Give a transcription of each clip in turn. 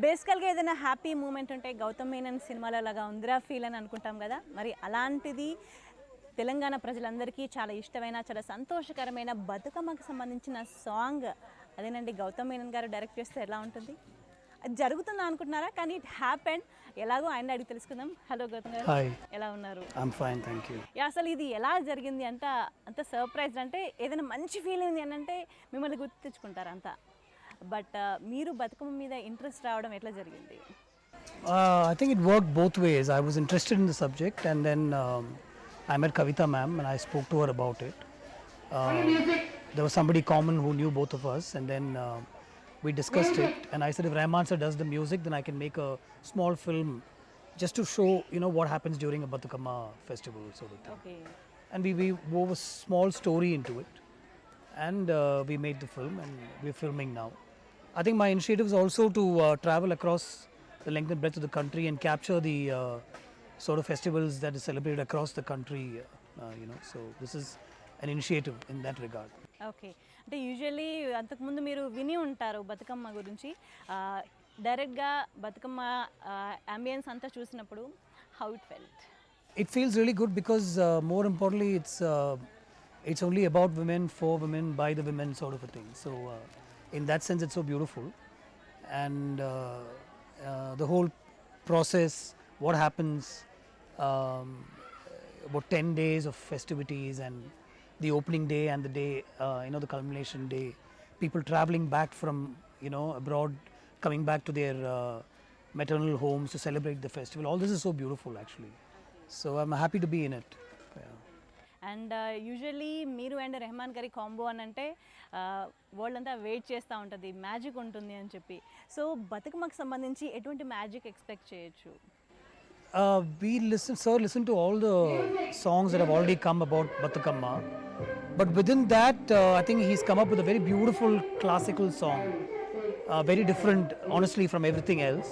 బేసికల్గా ఏదైనా happy moment ఉంటే గౌతమ్ మీనన్ సినిమాలో లాగా ఉందిరా ఫీల్ అని అనుకుంటాం కదా, మరి అలాంటిది తెలంగాణ ప్రజలందరికీ చాలా ఇష్టమైన చాలా సంతోషకరమైన బతుకమ్మకు సంబంధించిన సాంగ్ అదేనండి. గౌతమ్ మీనన్ గారు డైరెక్ట్ చేస్తే ఎలా ఉంటుంది? అది జరుగుతుందా అనుకుంటున్నారా? కానీ ఇట్ హ్యాపెండ్. ఎలాగో ఆయన అడిగి తెలుసుకుందాం. హలో గౌతమ్ గారు, ఎలా ఉన్నారు? I'm fine, thank you. అసలు ఇది ఎలా జరిగింది అంత సర్ప్రైజ్ అంటే ఏదైనా మంచి ఫీల్ ఉంది అని అంటే మిమ్మల్ని గుర్తు తెచ్చుకుంటారు అంతా. బట్ మీరు బతుకమ్మ మీద ఇంట్రెస్ట్ రావడం ఎట్లా జరిగింది? I think it worked both ways. I was interested in the subject and then I met Kavita ma'am and I spoke to her about it. There was somebody common who knew both of us and then we discussed it and I said if Rahman sir does the music then I can make a small film just to show what happens during a Bathukamma festival sort of thing. Okay. And we wove a small story into it and we made the film and we're filming now. I think my initiative is also to travel across the length and breadth of the country and capture the sort of festivals that is celebrated across the country, so this is an initiative in that regard. Okay, అంటే usually అంతకుముందు మీరు విని ఉంటారు బతుకమ్మ గురించి. డైరెక్ట్గా Bathukamma ambience అంతా చూసినప్పుడు how it felt? It feels really good because more importantly it's only about women, for women, by the women sort of a thing. So in that sense it's so beautiful and the whole process, what happens, about 10 days of festivities and the opening day and the day, the culmination day, people traveling back from abroad, coming back to their maternal homes to celebrate the festival. All this is so beautiful actually. So I'm happy to be in it. Yeah. And usually మీరు and Rahman గారి combo అని అంటే world అంతా wait చేస్తూ ఉంటుంది, magic ఉంటుంది అని చెప్పి. సో బతుకమ్మకు సంబంధించి ఎటువంటి మ్యాజిక్ ఎక్స్పెక్ట్ చేయొచ్చు? We listen to all the songs that have already come about Bathukamma, but within that I think he's come up with a very beautiful classical song, very different honestly from everything else.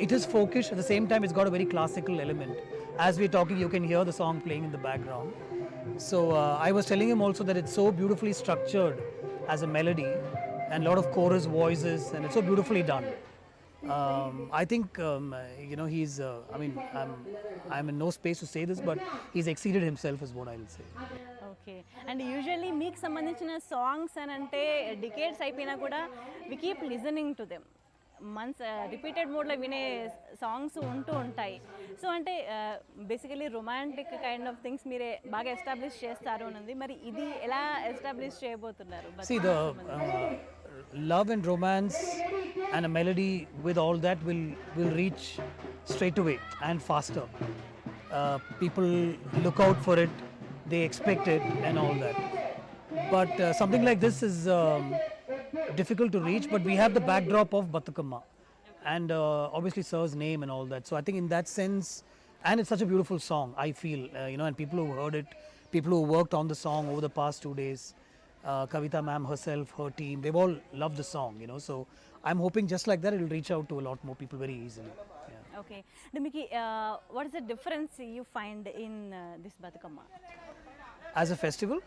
It is folkish, at the same time it's got a very classical element. As we're talking you can hear the song playing in the background. So I was telling him also that it's so beautifully structured as a melody and a lot of chorus voices and it's so beautifully done. I think he's I'm in no space to say this but he's exceeded himself is what I'll say. Okay, and usually మీకు సంబంధించిన songs అని అంటే decades అయిపోయినా కూడా we keep listening to them. Months repeated మోడ్లో వినే songs ఉంటూ ఉంటాయి. సో అంటే basically romantic kind of things మీరే బాగా ఎస్టాబ్లిష్ చేస్తారు అని ఉంది. మరి ఇది ఎలా ఎస్టాబ్లిష్ చేయబోతున్నారు? See, the love and romance and a melody with all that will reach straight away and faster. People look out for it, they expect it and all that. But something like this is difficult to reach, but we have the backdrop of Bathukamma and obviously sir's name and all that. So I think in that sense, and it's such a beautiful song I feel, and people who heard it, people who worked on the song over the past 2 days, Kavita ma'am herself, her team, they've all loved the song, so I'm hoping just like that it will reach out to a lot more people very easily. Yeah. Okay, Miki, what is the difference you find in this Bathukamma as a festival?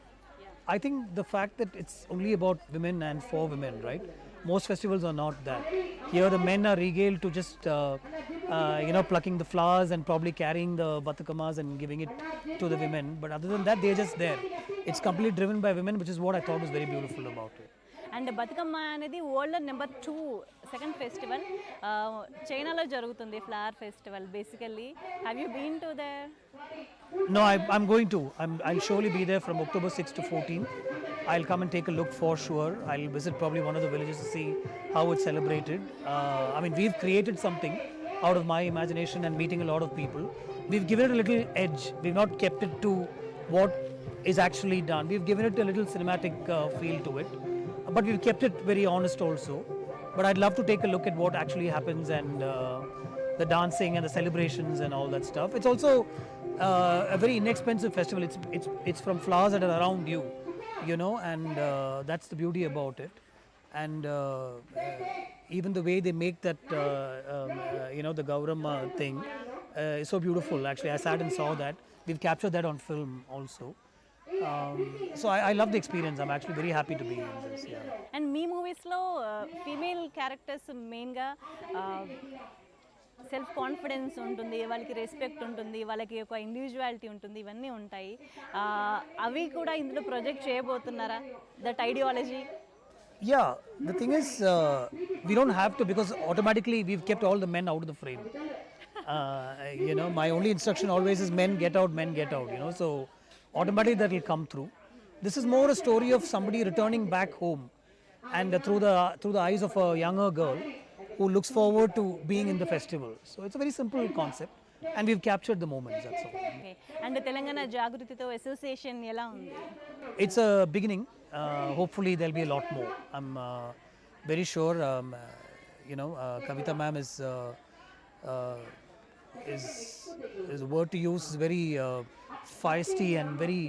I think the fact that it's only about women and for women, right? Most festivals are not that. Here the men are regaled to just plucking the flowers and probably carrying the Bathukammas and giving it to the women. But other than that, they're just there. It's completely driven by women, which is what I thought was very beautiful about it. And Bathukamma అనేది world number 2 second festival చైనాలో జరుగుతుంది, flower festival basically. Have you been to there? No, I'm going to. I'll surely be there from October 6th to 14th. I'll come and take a look for sure. I'll visit probably one of the villages to see how it's celebrated. We've created something out of my imagination and meeting a lot of people. We've given it a little edge. We've not kept it to what is actually done. We've given it a little cinematic feel to it. But we've kept it very honest also. But I'd love to take a look at what actually happens and the dancing and the celebrations and all that stuff. It's also a very inexpensive festival. It's from flowers that are around you, and that's the beauty about it. And even the way they make that, the Goutham thing is so beautiful. Actually, I sat and saw that. We've captured that on film also. So I love the experience. I'm actually very happy to be in this. Yeah. And మీ మూవీస్లో female characters మెయిన్గా self confidence ఉంటుంది, వాళ్ళకి respect ఉంటుంది, వాళ్ళకి ఒక individuality ఉంటుంది, ఇవన్నీ ఉంటాయి. అవి కూడా ఇందులో ప్రొజెక్ట్ చేయబోతున్నారా, that ideology? Yeah, the thing is, we don't have to, because automatically we've kept all the men out of the frame. My only instruction always is men get out, so automatically that will come through. This is more a story of somebody returning back home, and through the eyes of a younger girl who looks forward to being in the festival. So it's a very simple concept, and we've captured the moments, that's all. Okay. And Telangana జాగృతితో association ఎలా ఉంది? It's a beginning. Hopefully there'll be a lot more. I'm very sure. Kavita ma'am is a word to use, is very feisty and very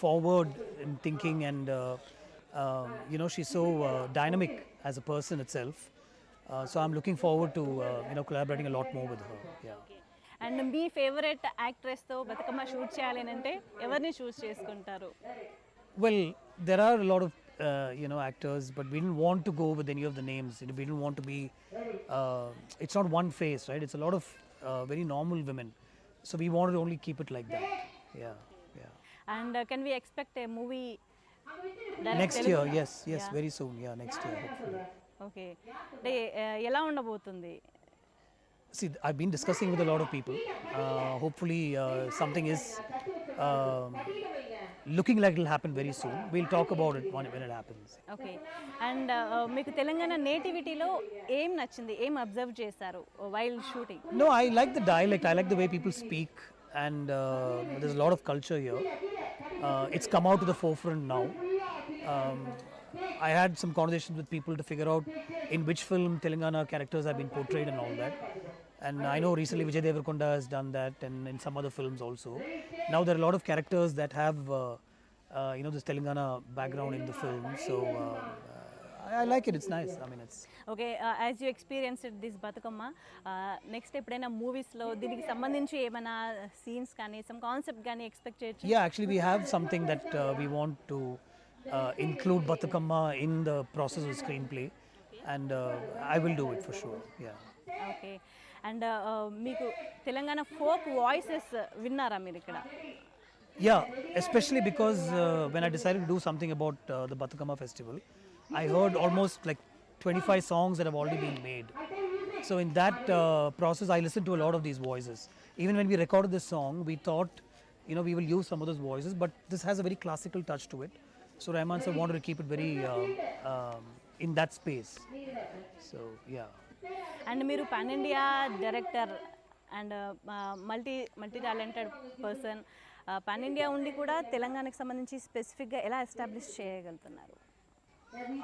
forward in thinking, and she's so dynamic as a person itself. So I'm looking forward to collaborating a lot more with her. Yeah. And మీ favourite యాక్ట్రెస్తో Bathukamma shoot చేయాలి అంటే ఎవరిని చూస్ చేసుకుంటారు? Well, there are a lot of actors, but we didn't want to go with any of the names. We didn't want to be. It's not one face, right? It's a lot of very normal women. So we wanted to only keep it like that. Yeah. And can we expect a movie Next year, yes, very soon. Yeah, next year, hopefully. Okay. అంటే ఎలా ఉండబోతుంది? See, I've been discussing with a lot of people. Hopefully, something is looking like it'll happen very soon. We'll talk about it when it happens. Okay. And మీకు తెలంగాణ నేటివిటీలో ఏం నచ్చింది, ఏం observe చేశారు while shooting? No, I like the dialect. I like the way people speak, and there's a lot of culture here. It's come out to the forefront now. I had some conversations with people to figure out in which film Telangana characters have been portrayed and all that. And I know recently Vijay Deverakonda has done that, and in some other films also. Now there are a lot of characters that have, this Telangana background in the film. So I like it. It's nice. I mean, it's. Okay. As you experienced this Bathukamma, next ఎప్పుడైనా మూవీస్లో దీనికి సంబంధించి ఏమైనా scenes కానీ some concept కానీ expect చేయొచ్చు? Yeah, actually we have something that we want to include Bathukamma in the process of screenplay, and I will do it for sure. Yeah. Okay. And మీకు Telangana folk voices విన్నారా మీరు ఇక్కడ? Yeah, especially because when I decided to do something about the Bathukamma festival, I heard almost like 25 songs that have already been made. So in that process, I listened to a lot of these voices. Even when we recorded this song, we thought, we will use some of those voices, but this has a very classical touch to it. So Rahman sir wanted to keep it very in that space. So yeah. And మీరు pan India director and multi talented person, pan India ఉండి కూడా తెలంగాణకు సంబంధించి స్పెసిఫిక్గా ఎలా establish చేయగలుగుతున్నారు?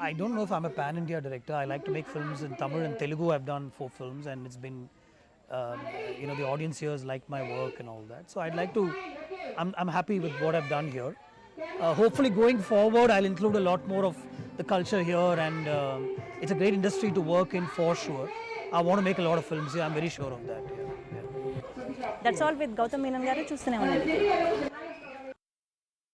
I don't know if I'm a pan-India director. I like to make films in Tamil and Telugu. I've done 4 films, and it's been, the audience here has liked my work and all that. So I'd like to, I'm happy with what I've done here. Hopefully going forward, I'll include a lot more of the culture here, and it's a great industry to work in for sure. I want to make a lot of films here. I'm very sure of that. Yeah. That's all with Gautham Menon garu. చూస్తూనే ఉండండి.